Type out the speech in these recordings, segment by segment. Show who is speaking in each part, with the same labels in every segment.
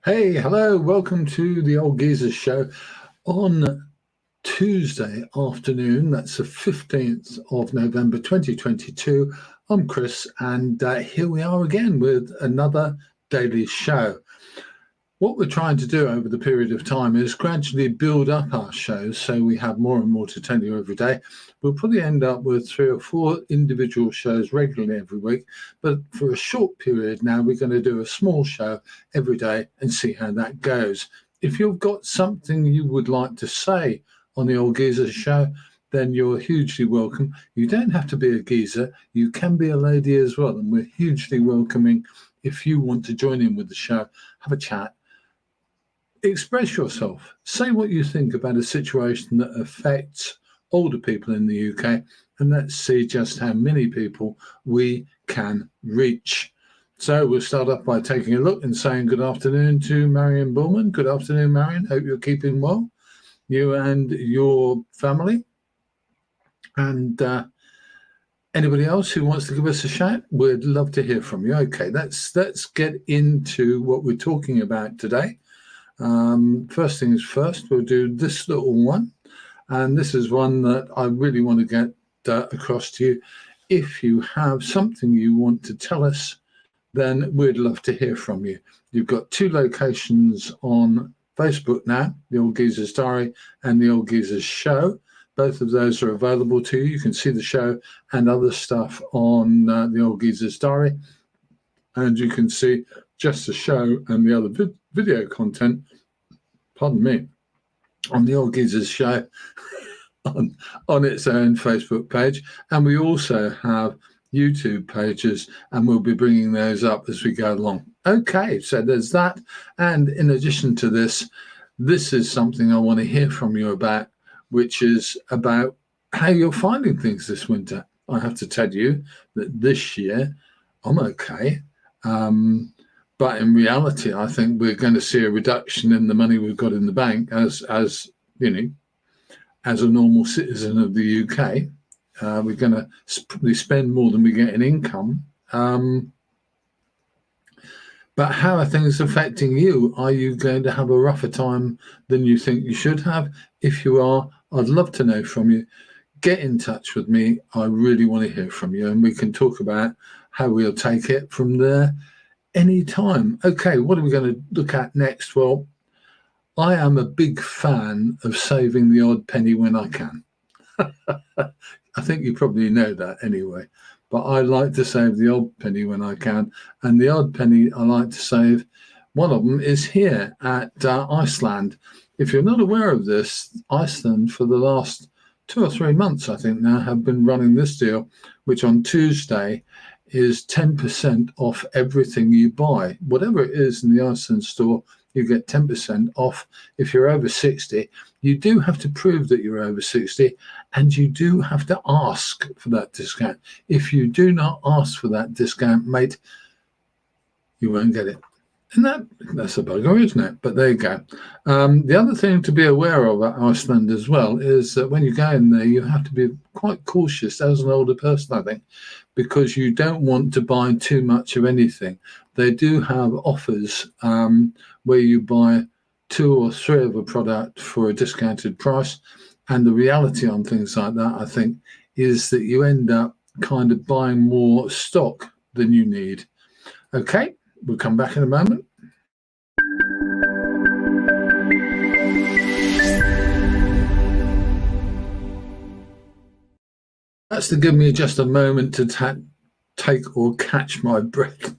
Speaker 1: Hey, hello, welcome to the Old Geezers Show on Tuesday afternoon. That's the 15th of November 2022. I'm Chris, and here we are again with another daily show. What we're trying to do over the period of time is gradually build up our shows so we have more and more to tell you every day. We'll probably end up with 3 or 4 individual shows regularly every week, but for a short period now, we're going to do a small show every day and see how that goes. If you've got something you would like to say on the Old Geezer Show, then you're hugely welcome. You don't have to be a geezer, you can be a lady as well, and we're hugely welcoming if you want to join in with the show, have a chat. Express yourself. Say what you think about a situation that affects older people in the UK, and let's see just how many people we can reach. So we'll start off by taking a look and saying good afternoon to Marion Bullman. Good afternoon, Marion. Hope you're keeping well, you and your family. And anybody else who wants to give us a shout, we'd love to hear from you. Okay, let's get into what we're talking about today. First things first, we'll do this little one. And this is one that I really want to get across to you. If you have something you want to tell us, then we'd love to hear from you. You've got 2 locations on Facebook now, the Old Geezers Diary and the Old Geezers Show. Both of those are available to you. You can see the show and other stuff on the Old Geezers Diary. And you can see just the show and the other video content, pardon me, on the Old Geezers Show on its own Facebook page. And we also have YouTube pages, and we'll be bringing those up as we go along. Okay, so there's that. And in addition to this, this is something I want to hear from you about, which is about how you're finding things this winter. I have to tell you that this year I'm okay. But in reality, I think we're going to see a reduction in the money we've got in the bank as you know, as a normal citizen of the UK. We're going to probably spend more than we get in income. But how are things affecting you? Are you going to have a rougher time than you think you should have? If you are, I'd love to know from you. Get in touch with me. I really want to hear from you, and we can talk about how we'll take it from there anytime. Okay, what are we going to look at next? Well, I am a big fan of saving the odd penny when I can. I think you probably know that anyway, but I like to save the odd penny when I can. And the odd penny I like to save, one of them is here at Iceland. If you're not aware of this, Iceland for the last 2 or 3 months, I think now, have been running this deal, which on Tuesday is 10% off everything you buy. Whatever it is in the Iceland store, you get 10% off. If you're over 60, you do have to prove that you're over 60, and you do have to ask for that discount. If you do not ask for that discount, mate, you won't get it. And that's a bugger, isn't it? But there you go. The other thing to be aware of at Iceland as well is that when you go in there, you have to be quite cautious as an older person, I think, because you don't want to buy too much of anything. They do have offers where you buy 2 or 3 of a product for a discounted price. And the reality on things like that, I think, is that you end up kind of buying more stock than you need. Okay, we'll come back in a moment. That's to give me just a moment to take or catch my breath.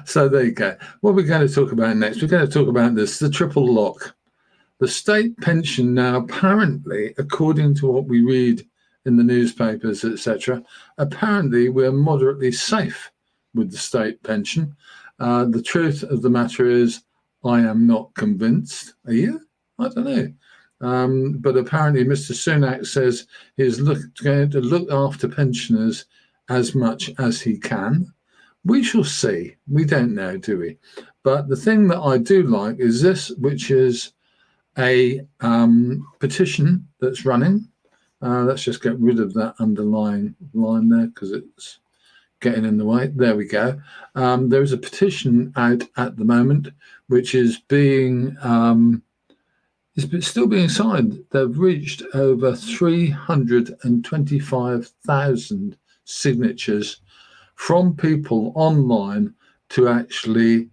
Speaker 1: So there you go. What we're going to talk about next, we're going to talk about the triple lock. The state pension now, apparently, according to what we read in the newspapers, etc., apparently we're moderately safe with the state pension. The truth of the matter is, I am not convinced. Are you? I don't know. But apparently Mr. Sunak says he's going to look after pensioners as much as he can. We shall see. We don't know, do we? But the thing that I do like is this, which is a petition that's running. Let's just get rid of that underlying line there because it's getting in the way. There we go. There is a petition out at the moment, which is being it's still being signed. They've reached over 325,000 signatures from people online to actually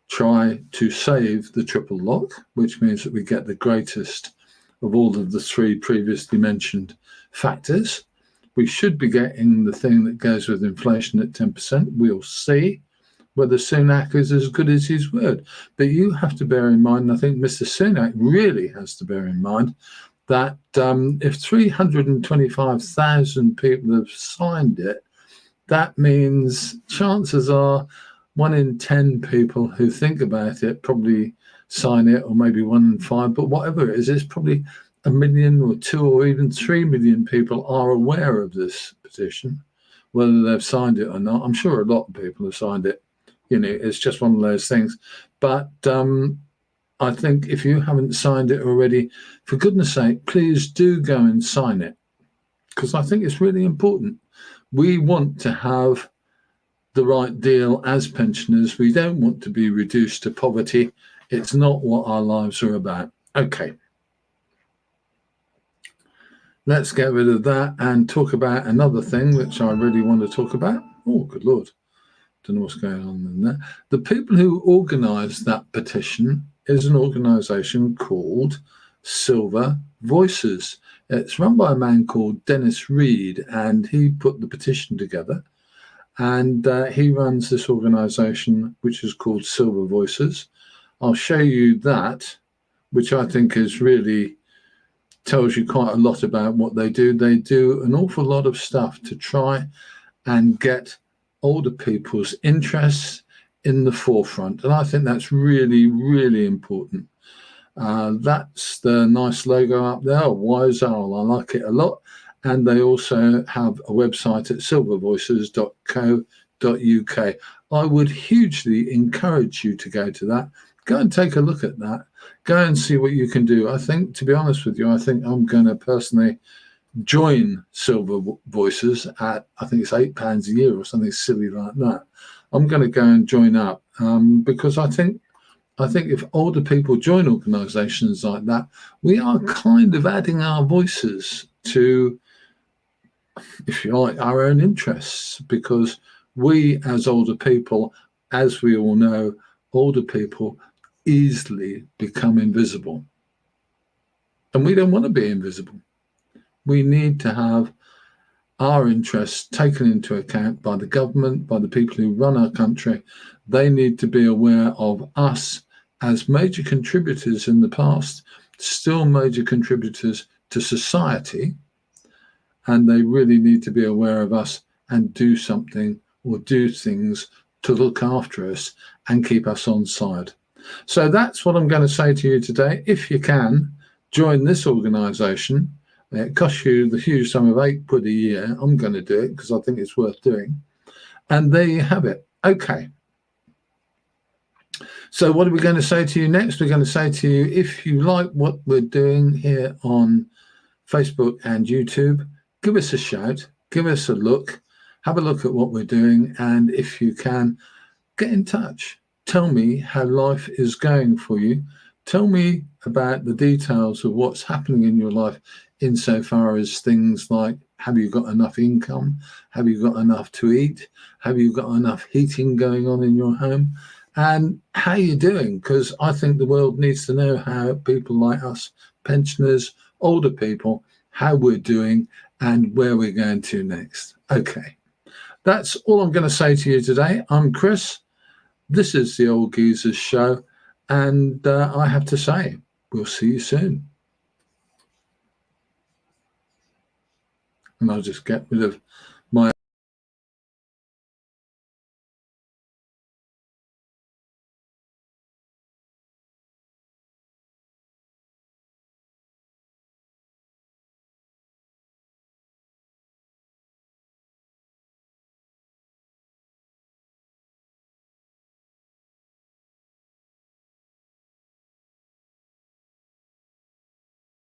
Speaker 1: try to save the triple lock, which means that we get the greatest of all of the three previously mentioned factors. We should be getting the thing that goes with inflation at 10%. We'll see whether Sunak is as good as his word. But you have to bear in mind, and I think Mr. Sunak really has to bear in mind, that if 325,000 people have signed it, that means chances are 1 in 10 people who think about it probably sign it, or maybe 1 in 5, but whatever it is, it's probably 1 million or 2 or even 3 million people are aware of this petition, whether they've signed it or not. I'm sure a lot of people have signed it. You know, it's just one of those things. But I think if you haven't signed it already, for goodness sake, please do go and sign it, because I think it's really important. We want to have the right deal as pensioners. We don't want to be reduced to poverty. It's not what our lives are about. Okay. Let's get rid of that and talk about another thing which I really want to talk about. Oh, good Lord. Don't know what's going on in there. The people who organised that petition is an organisation called Silver Voices. It's run by a man called Dennis Reed, and he put the petition together. And he runs this organisation, which is called Silver Voices. I'll show you that, which I think is really tells you quite a lot about what they do. They do an awful lot of stuff to try and get older people's interests in the forefront. And I think that's really, really important. That's the nice logo up there, Wise Owl. I like it a lot. And they also have a website at silvervoices.co.uk. I would hugely encourage you to go to that. Go and take a look at that. Go and see what you can do. I think, to be honest with you, I think I'm going to personally join Silver Voices at, I think it's £8 a year or something silly like that. I'm going to go and join up because I think if older people join organisations like that, we are kind of adding our voices to, if you like, our own interests, because we as older people, as we all know, older people easily become invisible. And we don't want to be invisible. We need to have our interests taken into account by the government, by the people who run our country. They need to be aware of us as major contributors in the past, still major contributors to society, and they really need to be aware of us and do something or do things to look after us and keep us on side. So that's what I'm going to say to you today. If you can, join this organisation. It costs you the huge sum of £8 a year. I'm going to do it because I think it's worth doing. And there you have it. Okay. So what are we going to say to you next? We're going to say to you, if you like what we're doing here on Facebook and YouTube, give us a shout, give us a look, have a look at what we're doing. And if you can, get in touch. Tell me how life is going for you. Tell me about the details of what's happening in your life insofar as things like, have you got enough income? Have you got enough to eat? Have you got enough heating going on in your home? And how you're doing? Because I think the world needs to know how people like us, pensioners, older people, how we're doing and where we're going to next. Okay, that's all I'm going to say to you today. I'm Chris. This is the Old Geezers Show. And I have to say, we'll see you soon. And I'll just get rid of